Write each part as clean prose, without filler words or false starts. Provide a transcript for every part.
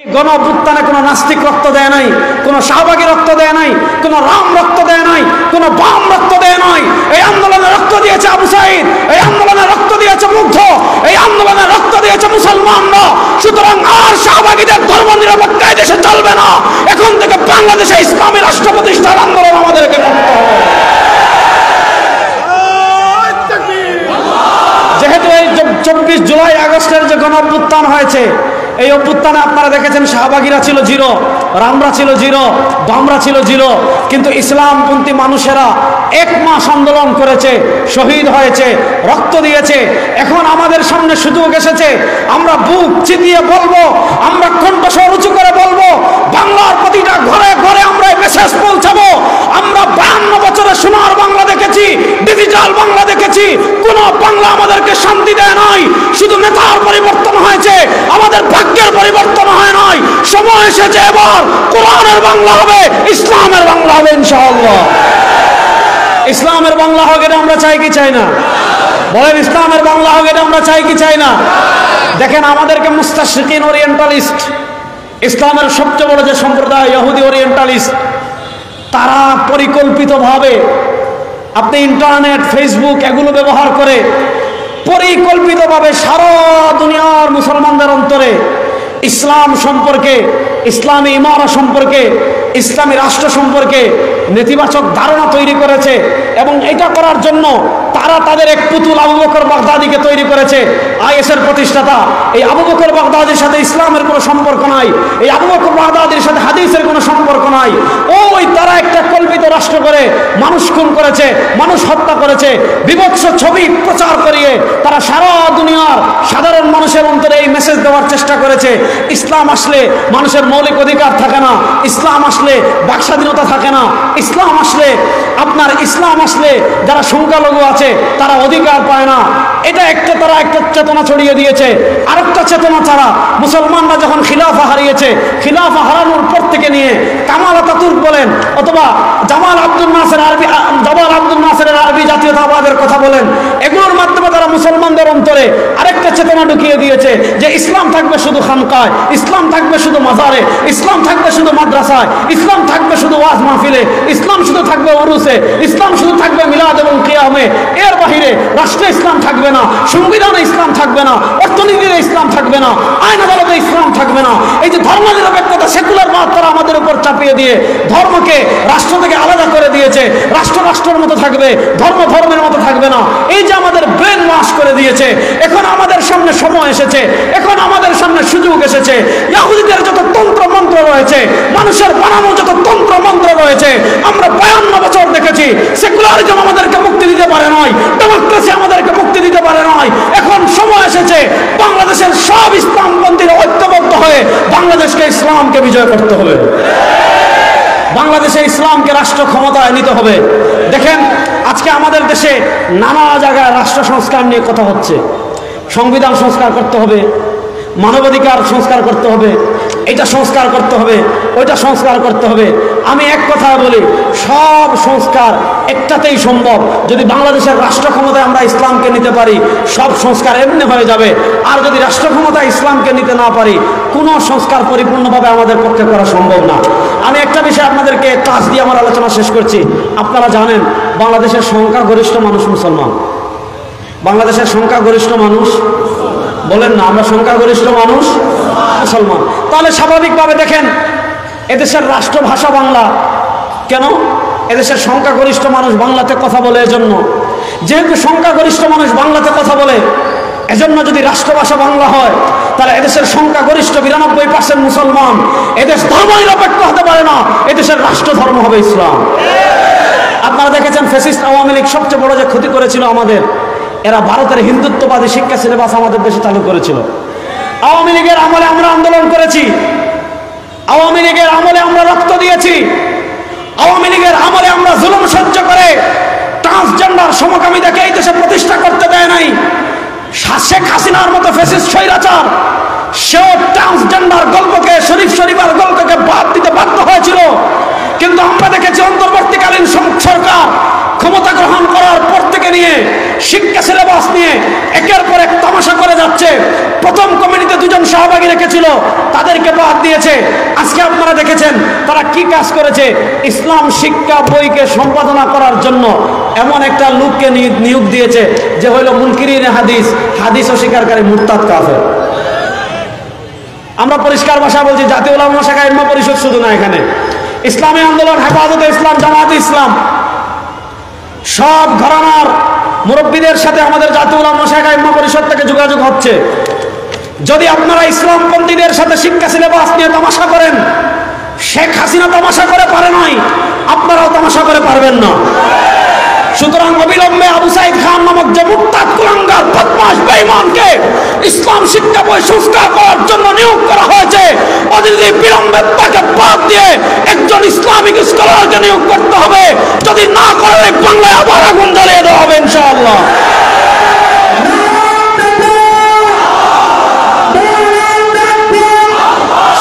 গণ অভ্যুত্থানে কোনো নাস্তিক রক্ত দেয় নাই, কোনো শাহবাগী রক্ত দেয় নাই, কোনো রাম রক্ত দেয় নাই, কোনো বাম রক্ত দেয় নাই। এই আন্দোলনে রক্ত দিয়েছে আবু সাঈদ, এই আন্দোলনে রক্ত দিয়েছে মুগ্ধ, এই আন্দোলনে রক্ত দিয়েছে মুসলমানরা। সুতরাং আর শাহবাগীদের ধর্ম নিরপেক্ষ দেশে চলবে না। এখন থেকে বাংলাদেশে ইসলামী রাষ্ট্র প্রতিষ্ঠার আন্দোলন আমাদেরকে করতে হবে। যেহেতু এই 24 জুলাই আগস্টের যে গণ অভ্যুত্থান হয়েছে, এই অভ্যুত্থানে আপনারা দেখেছেন শাহবাগীরা ছিল জিরো, রামরা ছিল জিরো, বামরা ছিল জিরো, কিন্তু ইসলামপন্থী মানুষেরা 1 মাস আন্দোলন করেছে, শহীদ হয়েছে, রক্ত দিয়েছে। এখন আমাদের সামনে সুযোগ এসেছে, আমরা বুক চিতিয়ে বলবো, আমরা কণ্ঠস্বর উঁচু করে বলবো, বাংলার প্রতিটা ঘরে ঘরে আমরা এই মেসেজ পৌঁছাবো। আমরা 52 বছরে সোনার বাংলা দেখেছি, ডিজিটাল বাংলা দেখেছি, কোন বাংলা আমাদেরকে শান্তি দেয় নাই। শুধু নেতার পরিবর্তন হয়েছে, আমাদের ভাগ্যের পরিবর্তন হয় নাই। সময় এসেছে এবার কোরআনের বাংলা হবে, ইসলামের বাংলা হবে ইনশাআল্লাহ। ইসলামের বাংলা হোক, এটা আমরা চাই কি চাই না? বলেন, ইসলামের বাংলা হোক, এটা আমরা চাই কি চাই না? দেখেন, আমাদেরকে মুস্তাশরিকিন ওরিয়েন্টালিস্ট, ইসলামের সবচেয়ে বড় যে সম্প্রদায় ইহুদি ওরিয়েন্টালিস্ট, তারা পরিকল্পিতভাবে আপনি ইন্টারনেট, ফেসবুক এগুলো ব্যবহার করে পরিকল্পিতভাবে সারা দুনিয়ার মুসলমানদের অন্তরে ইসলাম সম্পর্কে, ইসলামী ইমারত সম্পর্কে, ইসলামী রাষ্ট্র সম্পর্কে নেতিবাচক ধারণা তৈরি করেছে। এবং এটা করার জন্য তারা তাদের এক পুতুল আবু বকর বাগদাদিকে তৈরি করেছে, আইএসের প্রতিষ্ঠাতা। এই আবু বকর বাগদাদির সাথে ইসলামের কোনো সম্পর্ক নাই, এই আবু বকর বাগদাদির সাথে হাদিসের কোনো সম্পর্ক নাই। ওই তারা একটা কল্পিত রাষ্ট্র করে মানুষ খুন করেছে, মানুষ হত্যা করেছে, বিভৎস ছবি প্রচার করিয়ে তারা সারা দুনিয়ার সাধারণ মানুষের অন্তরে এই মেসেজ দেওয়ার চেষ্টা করেছে, ইসলাম আসলে মানুষের মৌলিক অধিকার থাকে না, ইসলাম আসলে বাক স্বাধীনতা থাকে না, ইসলাম আসলে ইসলাম আসলে যারা সংখ্যালঘু আছে তারা অধিকার পায় না। এটা তারা একটা চেতনা ছড়িয়ে দিয়েছে। আরেকটা চেতনা ছাড়া মুসলমানরা যখন খিলাফা হারিয়েছে, খিলাফা হারানোর পর থেকে নিয়ে কামাল আতাতুর্ক বলেন অথবা জামাল আব্দুল নাসেরের আরবি জাতীয়তাবাদের কথা বলেন, এগুলোর মাধ্যমে তারা মুসলমানদের অন্তরে আরেকটা চেতনা ঢুকিয়ে দিয়েছে যে ইসলাম থাকবে শুধু খানকায়, ইসলাম থাকবে শুধু মাজারে, ইসলাম থাকবে শুধু মাদ্রাসায়, ইসলাম থাকবে শুধু ওয়াজ মাহফিলে, ইসলাম শুধু থাকবে উরুসে, ইসলাম শুধু থাকবে মিলাদ এবং কিয়ামে। এর বাহিরে রাষ্ট্রে ইসলাম থাকবে না, সংবিধানে ইসলাম থাকবে না, অর্থনীতিতে ইসলাম থাকবে না, আইন আদালতে ইসলাম থাকবে না। এই যে ধর্ম নিরপেক্ষতা, সেকুলার বাদ তারা আমাদের উপর চাপিয়ে দিয়ে ধর্মকে রাষ্ট্র থেকে আলাদা করে দিয়েছে। রাষ্ট্র রাষ্ট্রের মতো থাকবে, ধর্ম ধর্মের মতো থাকবে না। এই যে আমাদের ব্রেন ওয়াশ করে দিয়েছে। এখন আমাদের সামনে সময় এসেছে, এখন আমাদের সামনে সুযোগ এসেছে। ইহুদিদের যত তন্ত্র মন্ত্র রয়েছে, মানুষের বানানো যত তন্ত্র মন্ত্র রয়েছে, আমরা 52 বছর দেখেছি সেকুলারিজম আমাদেরকে মুক্তি দিতে পারে নয়, ডেমোক্রেসি আমাদেরকে মুক্তি দিতে পারে নয়। এখন সময় এসেছে বাংলাদেশের সব ইসলামপন্থীরা ঐক্যবদ্ধ হয়ে বাংলাদেশকে ইসলামকে বিজয় করতে হবে, বাংলাদেশে ইসলামকে রাষ্ট্র ক্ষমতায় নিতে হবে। দেখেন, আজকে আমাদের দেশে নানা জায়গায় রাষ্ট্র সংস্কার নিয়ে কথা হচ্ছে। সংবিধান সংস্কার করতে হবে, মানবাধিকার সংস্কার করতে হবে, এটা সংস্কার করতে হবে, ওইটা সংস্কার করতে হবে। আমি এক কথা বলি, সব সংস্কার একটাতেই সম্ভব, যদি বাংলাদেশের রাষ্ট্র ক্ষমতায় আমরা ইসলামকে নিতে পারি, সব সংস্কার এমনি হয়ে যাবে। আর যদি রাষ্ট্র ক্ষমতায় ইসলামকে নিতে না পারি, কোনো সংস্কার পরিপূর্ণভাবে আমাদের পক্ষে করা সম্ভব না। আমি একটা বিষয় আপনাদেরকে ক্লাস দিয়ে আমার আলোচনা শেষ করছি। আপনারা জানেন বাংলাদেশের সংখ্যাগরিষ্ঠ মানুষ মুসলমান, বাংলাদেশের সংখ্যাগরিষ্ঠ মানুষ, বলেন না, আমরা সংখ্যাগরিষ্ঠ মানুষ মুসলমান। তাহলে স্বাভাবিকভাবে দেখেন, এদেশের রাষ্ট্রভাষা বাংলা। কেন? এদেশের সংখ্যাগরিষ্ঠ মানুষ বাংলাতে কথা বলে। এজন্য, যেহেতু সংখ্যাগরিষ্ঠ মানুষ বাংলাতে কথা বলে, এজন্য যদি রাষ্ট্রভাষা বাংলা হয়, তাহলে এদেশের সংখ্যাগরিষ্ঠ 92% মুসলমান। এদেশ ধর্ম নিরপেক্ষ হতে পারে না, এদেশের রাষ্ট্র ধর্ম হবে ইসলাম। আপনারা দেখেছেন ফ্যাসিস্ট আওয়ামী লীগ সবচেয়ে বড় যে ক্ষতি করেছিল আমাদের, এরা ভারতের হিন্দুত্ববাদী শিক্ষা সিলেবাস আমাদের দেশে চালু করেছিল। আওয়ামী লীগের আমলে আমরা আন্দোলন করেছি, আওয়ামী লীগের আমলে আমরা রক্ত দিয়েছি, আওয়ামী লীগের আমলে আমরা জুলুম সহ্য করে ট্রান্সজেন্ডার সমকামীদেরকে এই দেশে প্রতিষ্ঠা করতে দেয় নাই। শেখ হাসিনার মতো ফ্যাসিস্ট স্বৈরাচার, সেও ট্রান্সজেন্ডার গল্পকে, শরীফার গল্পকে বাদ দিতে বাধ্য হয়েছিল। কিন্তু আমরা দেখেছি অন্তর্বর্তীকালীন সরকার ক্ষমতা গ্রহণ করার পর থেকে নিয়ে শিক্ষা সিলেবাস নিয়ে একের পর এক তামাশা করে যাচ্ছে। প্রথম কমিটিতে দুজন সহভাগী রেখেছিল, তাদেরকে বাদ দিয়েছে। আজকে আপনারা দেখেছেন তারা কি কাজ করেছে, ইসলাম শিক্ষা বইকে সম্পাদনা করার জন্য এমন একটা লোককে নিয়োগ দিয়েছে যে হইল মুনকিরিন হাদিস, হাদিস অস্বীকারী মুরতাদ কাফের। আমরা পরিষ্কার ভাষা বলছি, জাতীয় উলামা শাখা ইলম পরিষদ শুধু না, এখানে ইসলামী আন্দোলন, হেফাজতে ইসলাম, জামায়াতে ইসলাম, সব ঘরানার মুরব্বীদের সাথে আমাদের জাতীয় উলামা শাখা ইলম পরিষদ থেকে যোগাযোগ হচ্ছে। যদি আপনারা ইসলামপন্থীদের সাথে শিক্ষা সিলেবাস নিয়ে তামাশা করেন, শেখ হাসিনা তামাশা করে পারে নাই, আপনারাও তামাশা করে পারবেন না। সুতরাং অবিলম্বে আবু সাইদ খান নামক যে মুরতাদ কুলাঙ্গার বদমাশ বেঈমানকে ইসলাম শিক্ষা বই সংস্কার করার জন্য নিয়োগ করা হয়েছে, অতি বিলম্বে তাকে বাদ দিয়ে একজন ইসলামিক স্কলারকে নিয়োগ করতে হবে। যদি না করে বাংলায় আবার আগুন জ্বালিয়ে দেওয়া হবে ইনশাআল্লাহ।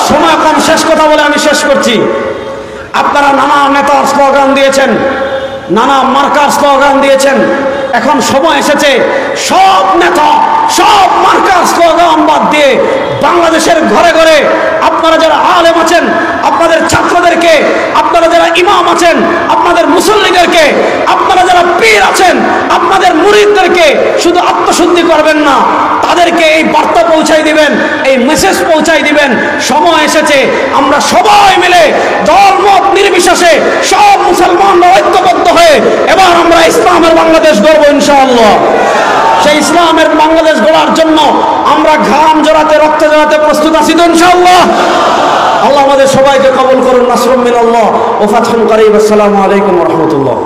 সময় কম, শেষ কথা বলে আমি শেষ করছি। আপনারা নানা নেতার স্লোগান দিয়েছেন, নানা মার্কার স্লোগান দিয়েছেন। এখন সময় এসেছে সব নেতা, সব মার্কার স্লোগান বাদ দিয়ে বাংলাদেশের ঘরে ঘরে আপনারা যারা আলেম আছেন, আপনাদের ছাত্রদেরকে, আপনারা যারা ইমাম আছেন, আপনাদের মুসল্লিদেরকে, আপনারা যারা পীর আছেন, আপনাদের মুরিদদেরকে শুধু আত্মশুদ্ধি করবেন না, তাদেরকে এই বার্তা পৌঁছাই দিবেন, এই মেসেজ পৌঁছাই দিবেন। সময় এসেছে আমরা সবাই মিলে দল মত নির্বিশেষে সব মুসলমানরা ঐক্যবদ্ধ হয়ে এবার আমরা ইসলামের বাংলাদেশ গড়ব ইনশাআল্লাহ। সেই ইসলামের বাংলাদেশ গড়ার জন্য আমরা ঘাম জড়াতে, রক্ত জড়াতে প্রস্তুত আছি তো ইনশাআল্লাহ। আল্লাহ আমাদের সবাইকে কবুল করুন। নাসরুম মিনাল্লাহ ওয়া ফাতহুন করিব। আসসালামু আলাইকুম ওয়া রাহমাতুল্লাহ।